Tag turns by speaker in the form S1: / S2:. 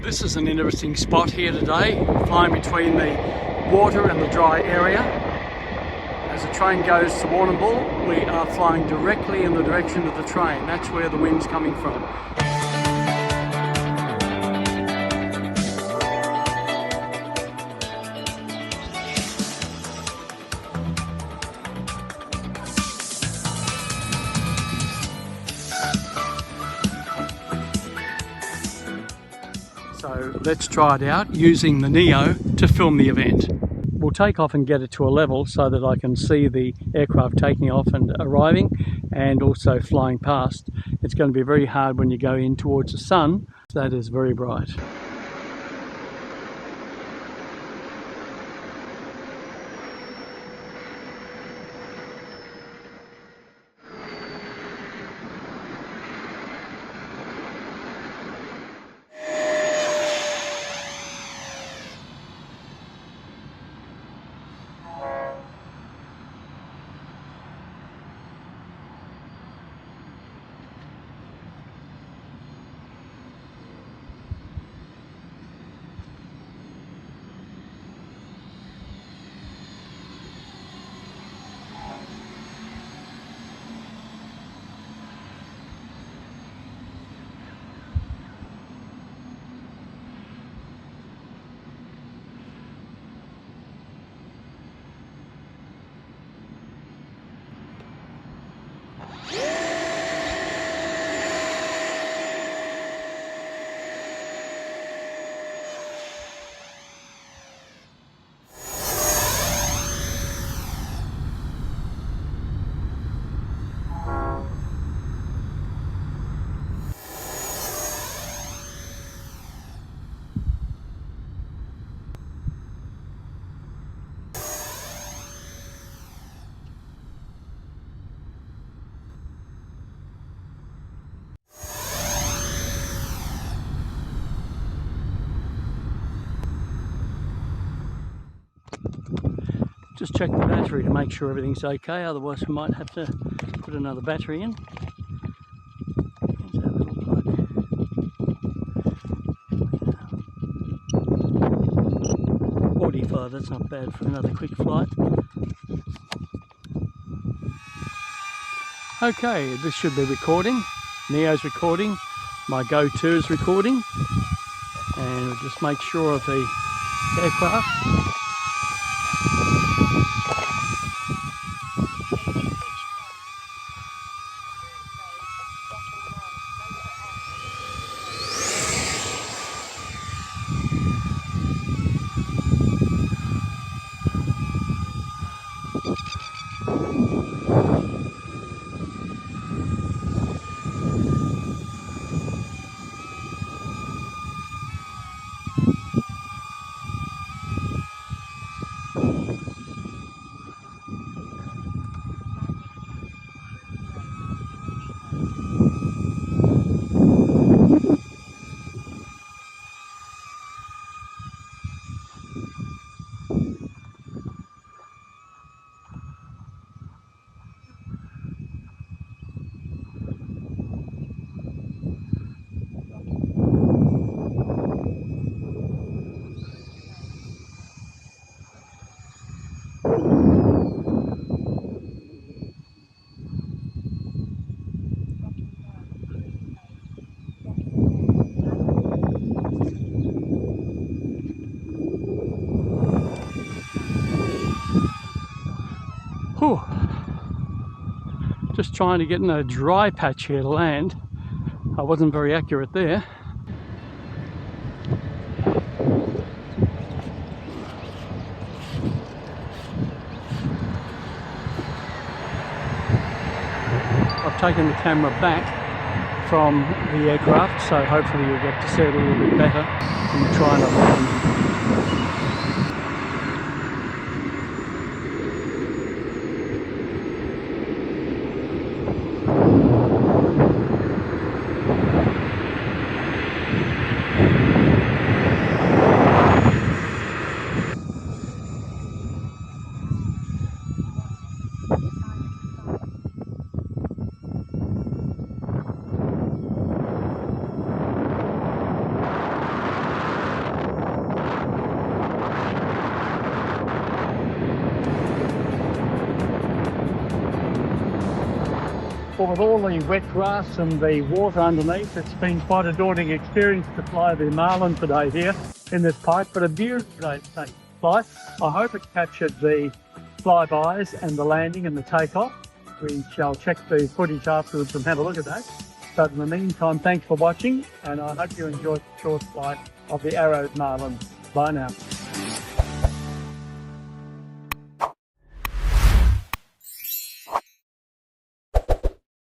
S1: This is an interesting spot here today, flying between the water and the dry area. As the train goes to Warrnambool, we are flying directly in the direction of the train. That's where the wind's coming from. So let's try it out using the NEO to film the event. We'll take off and get it to a level so that I can see the aircraft taking off and arriving and also flying past. It's going to be very hard when you go in towards the sun. That is very bright. Just check the battery to make sure everything's okay, otherwise we might have to put another battery in. There's our little plug. 45, that's not bad for another quick flight. Okay, this should be recording. NEO's recording, my Go-2 is recording, and we'll just make sure of the aircraft. Whew. Just trying to get in a dry patch here to land. I wasn't very accurate there. I've taken the camera back from the aircraft, so hopefully you'll get to see it a little bit better when we try and land. Well, with all the wet grass and the water underneath, it's been quite a daunting experience to fly the Marlin today here in this pipe, but a beautiful flight. I hope it captured the flybys and the landing and the takeoff. We shall check the footage afterwards and have a look at that. But in the meantime, thanks for watching, and I hope you enjoyed the short flight of the Arrows Marlin. Bye now.